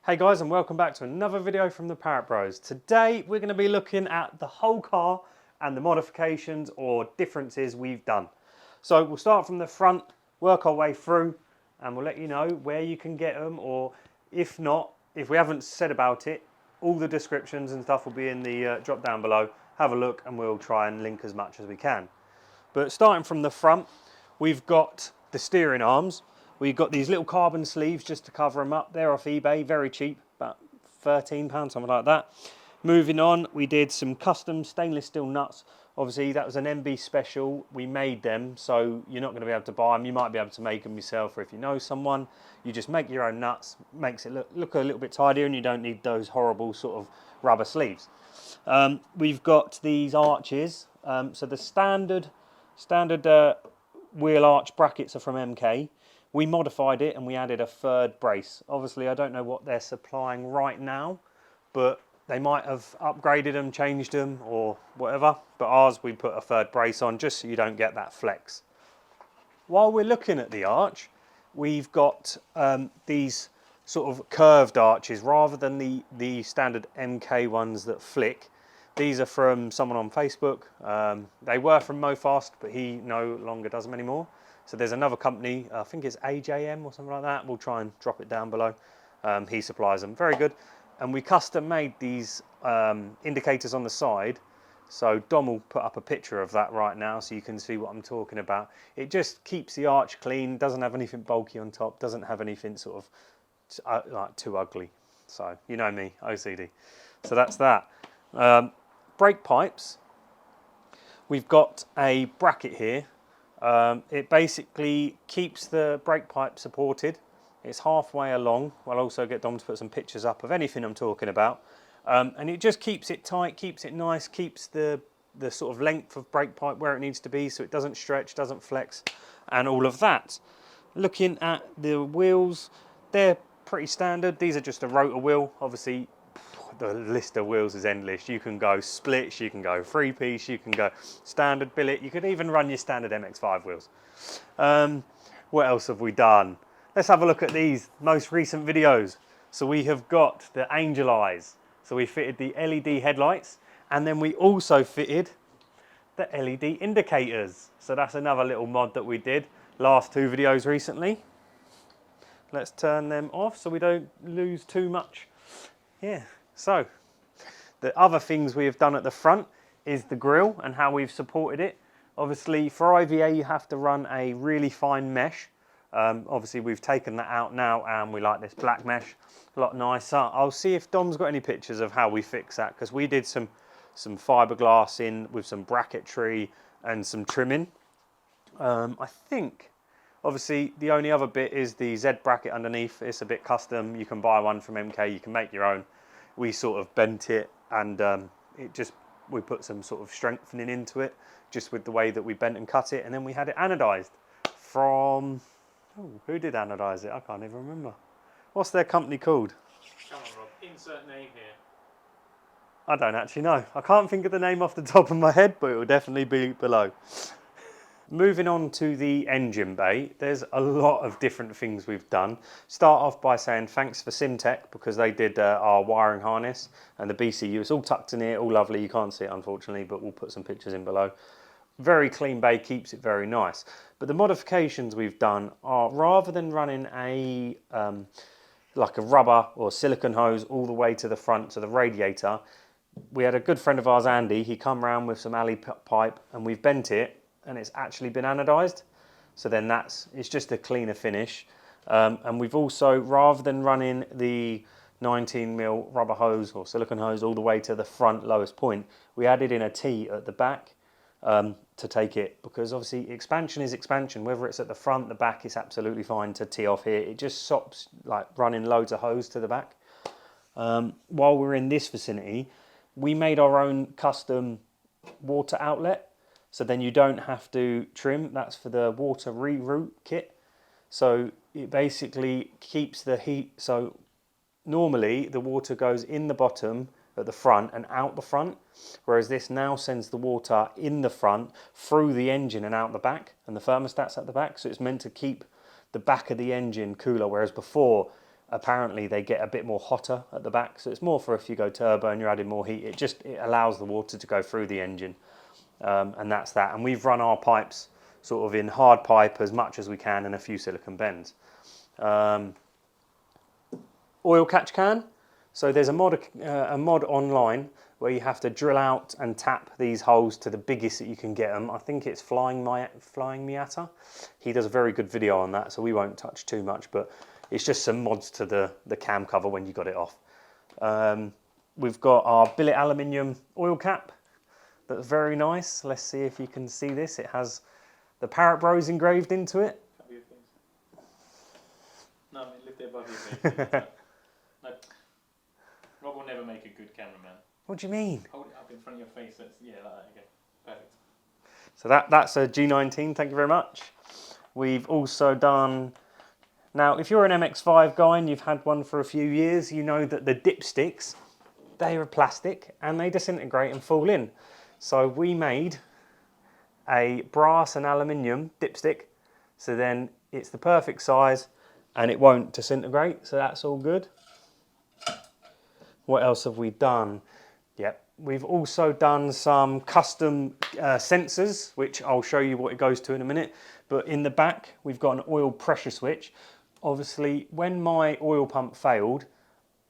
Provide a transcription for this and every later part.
Hey guys, and welcome back to another video from the Parrott Bros. Today we're going to be looking at the whole car and the modifications or differences we've done. So we'll start from the front, work our way through, and we'll let you know where you can get them, or if not, if we haven't said about it, all the descriptions and stuff will be in the drop down below. Have a look and we'll try and link as much as we can. But starting from the front, we've got the steering arms. We've got these little carbon sleeves just to cover them up. They're off eBay, very cheap, about £13, something like that. Moving on, we did some custom stainless steel nuts. Obviously, that was an MB special. We made them, so you're not going to be able to buy them. You might be able to make them yourself, or if you know someone, you just make your own nuts. Makes it look a little bit tidier, and you don't need those horrible sort of rubber sleeves. We've got these arches. So the standard wheel arch brackets are from MK. We modified it and we added a third brace. Obviously, I don't know what they're supplying right now, but they might have upgraded them, changed them, or whatever. But ours, we put a third brace on just so you don't get that flex. While we're looking at the arch, we've got these sort of curved arches rather than the standard MK ones that flick. These are from someone on Facebook. They were from MoFast, but he no longer does them anymore. So there's another company, I think it's AJM or something like that. We'll try and drop it down below. He supplies them, very good. And we custom made these indicators on the side. So Dom will put up a picture of that right now so you can see what I'm talking about. It just keeps the arch clean, doesn't have anything bulky on top, doesn't have anything sort of like too ugly. So you know me, OCD. So that's that. Brake pipes. We've got a bracket here. It basically keeps the brake pipe supported. It's halfway along. I'll also get Dom to put some pictures up of anything I'm talking about. And it just keeps it tight, keeps it nice, keeps the sort of length of brake pipe where it needs to be so it doesn't stretch, doesn't flex, and all of that. Looking at the wheels, they're pretty standard. These are just a rotor wheel. Obviously, the list of wheels is endless. You can go splits, you can go three-piece, you can go standard billet, you could even run your standard MX-5 wheels. What else have we done? Let's have a look at these most recent videos. So we have got the angel eyes. So we fitted the LED headlights, and then we also fitted the LED indicators. So that's another little mod that we did last two videos recently. Let's turn them off so we don't lose too much. Yeah. So, the other things we have done at the front is the grille and how we've supported it. Obviously, for IVA, you have to run a really fine mesh. Obviously, we've taken that out now and we like this black mesh, a lot nicer. I'll see if Dom's got any pictures of how we fix that, because we did some fiberglass in with some bracketry and some trimming. I think, obviously, the only other bit is the Z bracket underneath. It's a bit custom. You can buy one from MK, you can make your own. We sort of bent it and we put some sort of strengthening into it just with the way that we bent and cut it, and then we had it anodised from, who did anodise it? I can't even remember. What's their company called? Come on, Rob, insert name here. I don't actually know. I can't think of the name off the top of my head, but it will definitely be below. Moving on to the engine bay, there's a lot of different things we've done. Start off by saying thanks for Simtek, because they did our wiring harness and the BCU. It's all tucked in here, all lovely. You can't see it unfortunately, but we'll put some pictures in below. Very clean bay, keeps it very nice. But the modifications we've done are, rather than running a like a rubber or silicone hose all the way to the front to the radiator, we had a good friend of ours, Andy. He come round with some alley pipe and we've bent it, and it's actually been anodised. So then it's just a cleaner finish. And we've also, rather than running the 19mm rubber hose or silicone hose all the way to the front lowest point, we added in a T at the back to take it, because obviously expansion is expansion. Whether it's at the front, the back, is absolutely fine to tee off here. It just stops like running loads of hose to the back. While we're in this vicinity, we made our own custom water outlet. So then you don't have to trim. That's for the water reroute kit. So it basically keeps the heat. So normally the water goes in the bottom at the front and out the front, whereas this now sends the water in the front through the engine and out the back, and the thermostat's at the back. So it's meant to keep the back of the engine cooler, whereas before apparently they get a bit more hotter at the back, so it's more for if you go turbo and you're adding more heat. It allows the water to go through the engine, and that's that. And we've run our pipes sort of in hard pipe as much as we can and a few silicone bends. Oil catch can. So there's a mod online where you have to drill out and tap these holes to the biggest that you can get them. I think it's Flying Miata. He does a very good video on that, so we won't touch too much, but it's just some mods to the cam cover when you got it off. We've got our billet aluminium oil cap. That's very nice. Let's see if you can see this. It has the Parrott Bros engraved into it. No, I mean, lift it above your face. No. Rob will never make a good cameraman. What do you mean? Hold it up in front of your face. Yeah, like that. Okay, perfect. So that's a G19. Thank you very much. We've also done. Now, if you're an MX-5 guy and you've had one for a few years, you know that the dipsticks, they are plastic and they disintegrate and fall in. So we made a brass and aluminium dipstick, so then it's the perfect size and it won't disintegrate, so that's all good. What else have we done? Yep, we've also done some custom sensors, which I'll show you what it goes to in a minute. But in the back, we've got an oil pressure switch. Obviously, when my oil pump failed,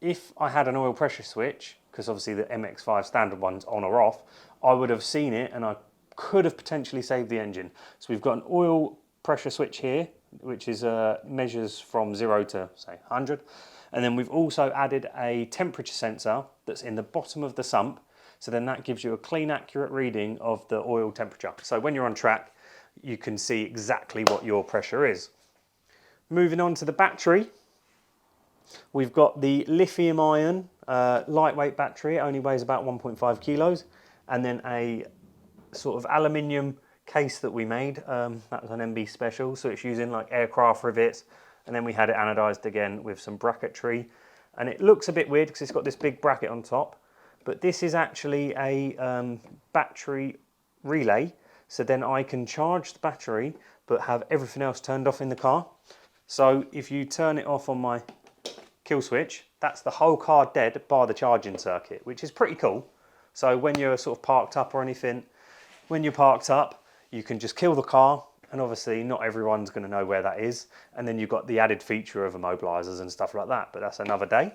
if I had an oil pressure switch, because obviously the MX-5 standard one's on or off, I would have seen it and I could have potentially saved the engine. So we've got an oil pressure switch here, which is measures from 0 to say 100. And then we've also added a temperature sensor that's in the bottom of the sump. So then that gives you a clean, accurate reading of the oil temperature. So when you're on track, you can see exactly what your pressure is. Moving on to the battery, we've got the lithium ion lightweight battery. It only weighs about 1.5 kilos. And then a sort of aluminium case that we made. That was an MB special, so it's using like aircraft rivets. And then we had it anodized again with some bracketry. And it looks a bit weird because it's got this big bracket on top. But this is actually a battery relay. So then I can charge the battery, but have everything else turned off in the car. So if you turn it off on my kill switch, that's the whole car dead bar the charging circuit, which is pretty cool. So when you're sort of parked up or anything, when you're parked up, you can just kill the car. And obviously not everyone's going to know where that is. And then you've got the added feature of immobilizers and stuff like that, but that's another day.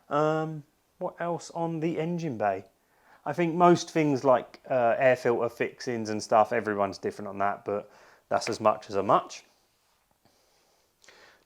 What else on the engine bay? I think most things like air filter fixings and stuff, everyone's different on that, but that's as much as a much.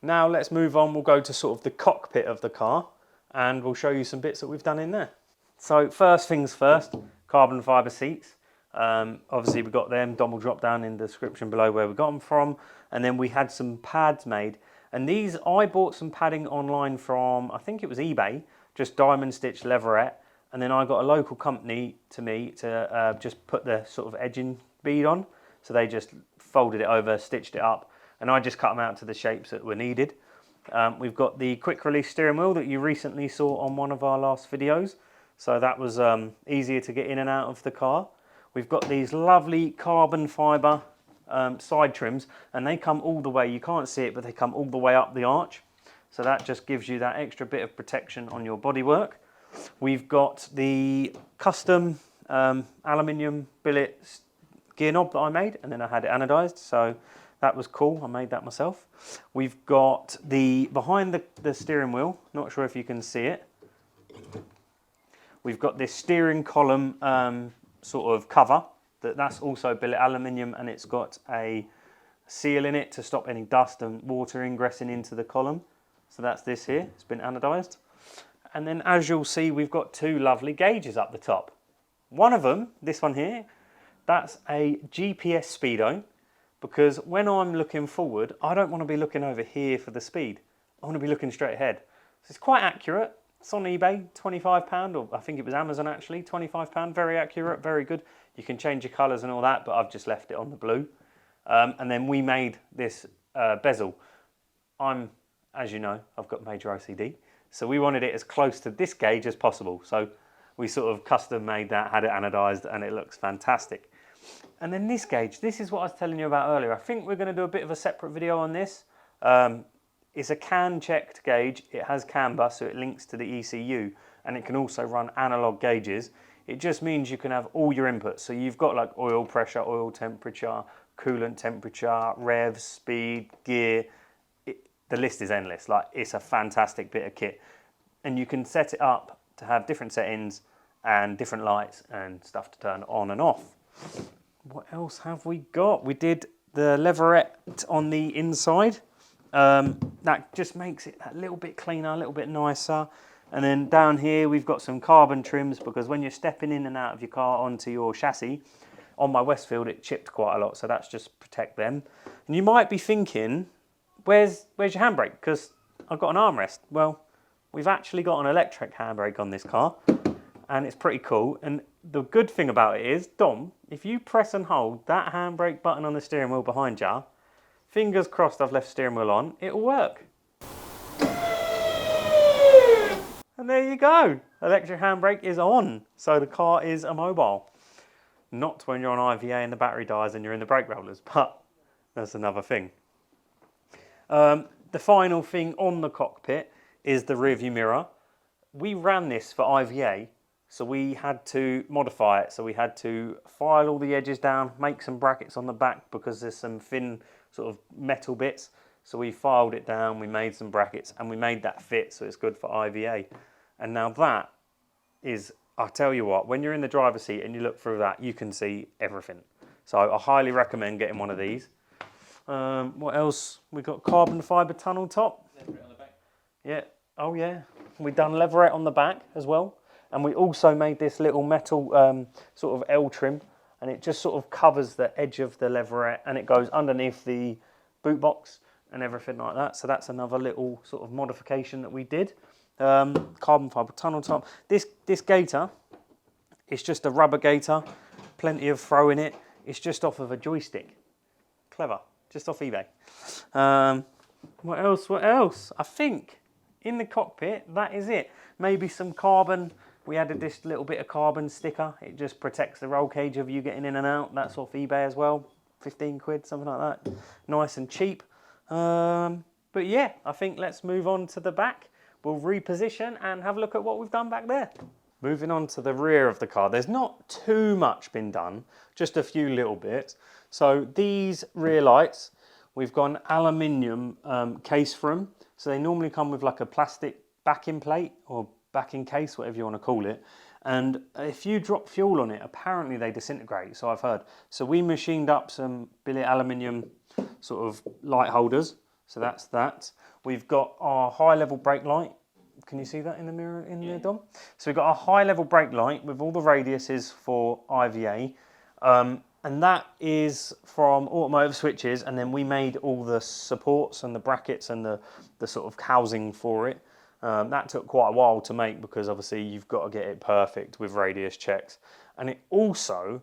Now let's move on. We'll go to sort of the cockpit of the car and we'll show you some bits that we've done in there. So first things first, carbon fibre seats. Obviously we got them. Dom will drop down in the description below where we got them from. And then we had some pads made. And these, I bought some padding online from, I think it was eBay, just diamond stitched leatherette. And then I got a local company to me to just put the sort of edging bead on. So they just folded it over, stitched it up. And I just cut them out to the shapes that were needed. We've got the quick release steering wheel that you recently saw on one of our last videos. So that was easier to get in and out of the car. We've got these lovely carbon fibre side trims, and they come all the way, you can't see it, but they come all the way up the arch. So that just gives you that extra bit of protection on your bodywork. We've got the custom aluminium billet gear knob that I made, and then I had it anodized, so that was cool. I made that myself. We've got behind the steering wheel, not sure if you can see it, we've got this steering column sort of cover that's also billet aluminium, and it's got a seal in it to stop any dust and water ingressing into the column. So that's this here, it's been anodized. And then as you'll see, we've got two lovely gauges up the top. One of them, this one here, that's a GPS speedo, because when I'm looking forward, I don't want to be looking over here for the speed. I want to be looking straight ahead. So it's quite accurate. It's on eBay, £25, or I think it was Amazon actually, £25, very accurate, very good. You can change your colours and all that, but I've just left it on the blue. And then we made this bezel. As you know, I've got major OCD. So we wanted it as close to this gauge as possible. So we sort of custom made that, had it anodized, and it looks fantastic. And then this gauge, this is what I was telling you about earlier. I think we're going to do a bit of a separate video on this. It's a CAN checked gauge. It has CAN bus, so it links to the ECU, and it can also run analog gauges. It just means you can have all your inputs. So you've got like oil pressure, oil temperature, coolant temperature, revs, speed, gear. The list is endless. Like, it's a fantastic bit of kit, and you can set it up to have different settings and different lights and stuff to turn on and off. What else have we got? We did the leverette on the inside. That just makes it a little bit cleaner, a little bit nicer. And then down here we've got some carbon trims, because when you're stepping in and out of your car onto your chassis, on my Westfield it chipped quite a lot, so that's just to protect them. And you might be thinking, where's your handbrake? Because I've got an armrest. Well, we've actually got an electric handbrake on this car, and it's pretty cool. And the good thing about it is, Dom, if you press and hold that handbrake button on the steering wheel behind you, fingers crossed I've left steering wheel on, it'll work. And there you go. Electric handbrake is on. So the car is a mobile. Not when you're on IVA and the battery dies and you're in the brake rollers, but that's another thing. The final thing on the cockpit is the rear view mirror. We ran this for IVA, so we had to modify it. So we had to file all the edges down, make some brackets on the back because there's some thin sort of metal bits. So we filed it down, we made some brackets, and we made that fit so it's good for IVA. And now that is, I'll tell you what, when you're in the driver's seat and you look through that, you can see everything. So I highly recommend getting one of these. What else? We've got carbon fibre tunnel top. Leverette on the back. Yeah, oh yeah. We've done leverette on the back as well. And we also made this little metal sort of L trim, and it just sort of covers the edge of the leverette, and it goes underneath the boot box and everything like that. So that's another little sort of modification that we did. Carbon fibre tunnel top. This gator, it's just a rubber gator, plenty of throw in it. It's just off of a joystick. Clever, just off eBay. What else? I think in the cockpit, that is it. Maybe some carbon. We added this little bit of carbon sticker. It just protects the roll cage of you getting in and out. That's off eBay as well. 15 quid, something like that. Nice and cheap. But yeah, I think let's move on to the back. We'll reposition and have a look at what we've done back there. Moving on to the rear of the car, there's not too much been done, just a few little bits. So these rear lights, we've got an aluminium case for them. So they normally come with like a plastic backing plate or backing case, whatever you want to call it. And if you drop fuel on it, apparently they disintegrate, so I've heard. So we machined up some billet aluminium sort of light holders. So that's that. We've got our high level brake light. Can you see that in the mirror in there, Dom? So we've got our high level brake light with all the radiuses for IVA. And that is from Automotive Switches, and then we made all the supports and the brackets and the sort of housing for it. That took quite a while to make because obviously you've got to get it perfect with radius checks. And it also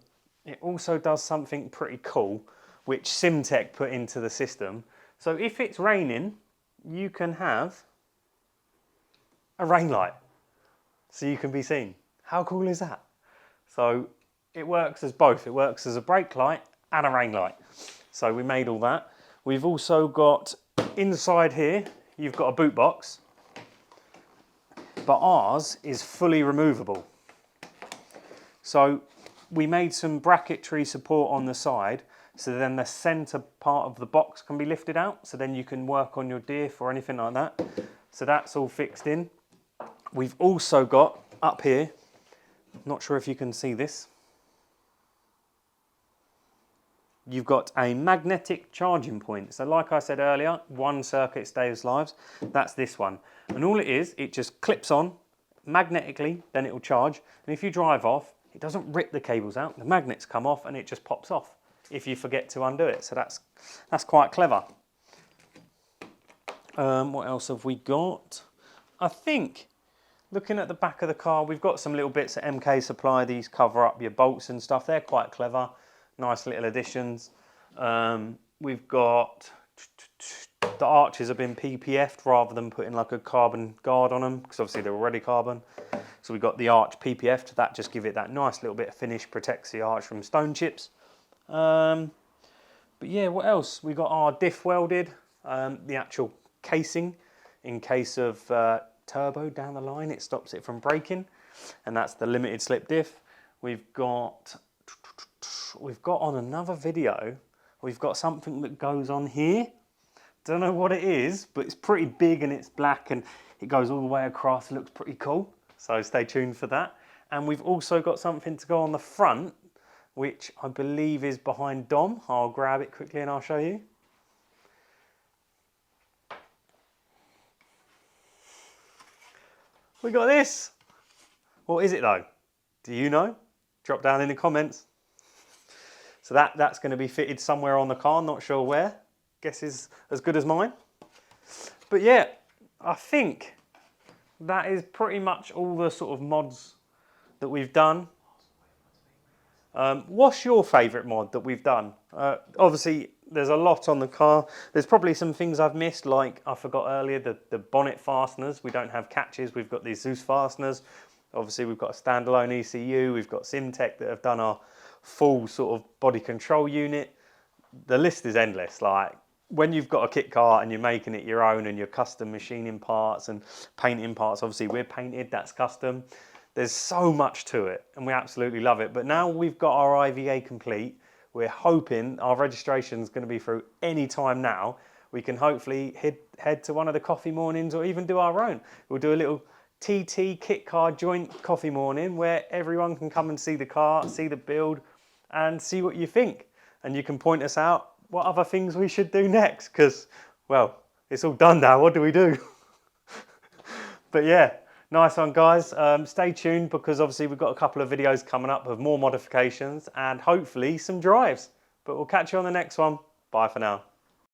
does something pretty cool, which Simtek put into the system. So if it's raining, you can have a rain light, so you can be seen. How cool is that? So it works as both. It works as a brake light and a rain light. So we made all that. We've also got inside here, you've got a boot box, but ours is fully removable. So we made some bracketry support on the side, so then the centre part of the box can be lifted out, so then you can work on your diff or anything like that. So that's all fixed in. We've also got up here, not sure if you can see this, you've got a magnetic charging point. So like I said earlier, one circuit saves lives. That's this one. And all it is, it just clips on magnetically, then it will charge. And if you drive off, it doesn't rip the cables out. The magnets come off and it just pops off if you forget to undo it. So that's quite clever. What else have we got? I think, looking at the back of the car, we've got some little bits that MK supply. These cover up your bolts and stuff. They're quite clever. Nice little additions. We've got, the arches have been PPF'd rather than putting like a carbon guard on them, because obviously they're already carbon. So we've got the arch PPF'd. That just give it that nice little bit of finish, protects the arch from stone chips. But yeah, what else? We got our diff welded. The actual casing in case of turbo down the line. It stops it from braking, and that's the limited slip diff. We've got on another video, we've got something that goes on here. Don't know what it is, but it's pretty big and it's black and it goes all the way across. It looks pretty cool. So stay tuned for that. And we've also got something to go on the front, which I believe is behind Dom. I'll grab it quickly and I'll show you. We got this. What is it though? Do you know? Drop down in the comments. So that's going to be fitted somewhere on the car, not sure where. Guess is as good as mine. But yeah, I think that is pretty much all the sort of mods that we've done. What's your favourite mod that we've done? Obviously, there's a lot on the car. There's probably some things I've missed, like I forgot earlier, the bonnet fasteners. We don't have catches, we've got these Zeus fasteners. Obviously, we've got a standalone ECU. We've got Simtek that have done our full sort of body control unit. The list is endless. Like, when you've got a kit car and you're making it your own and you're custom machining parts and painting parts, obviously we're painted, that's custom. There's so much to it and we absolutely love it. But now we've got our IVA complete, we're hoping our registration is going to be through any time now. We can hopefully head to one of the coffee mornings or even do our own. We'll do a little TT kit car joint coffee morning where everyone can come and see the car, see the build and see what you think. And you can point us out what other things we should do next, because, well, it's all done now. What do we do? But yeah, nice one, guys. Stay tuned because obviously we've got a couple of videos coming up of more modifications and hopefully some drives. But we'll catch you on the next one. Bye for now.